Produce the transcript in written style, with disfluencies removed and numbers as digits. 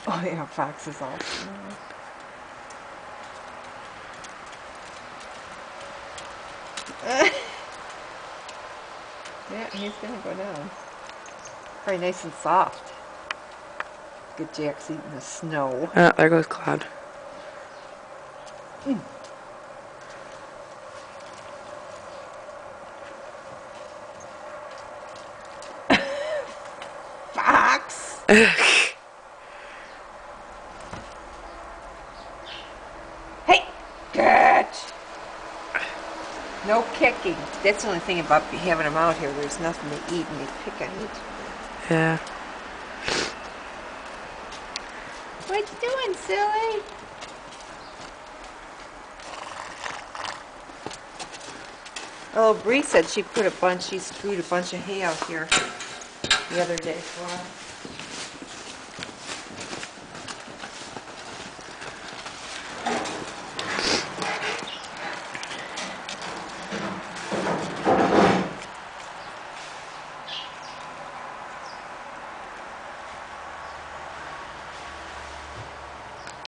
Oh yeah, foxes also. Yeah, he's gonna go down. Very nice and soft. Good Jack's eating the snow. There goes Cloud. Fox! Hey! Good! No kicking. That's the only thing about having them out here. There's nothing to eat and they pick on each other. Yeah. What you doing, silly? Oh, Bree said she screwed a bunch of hay out here the other day for us.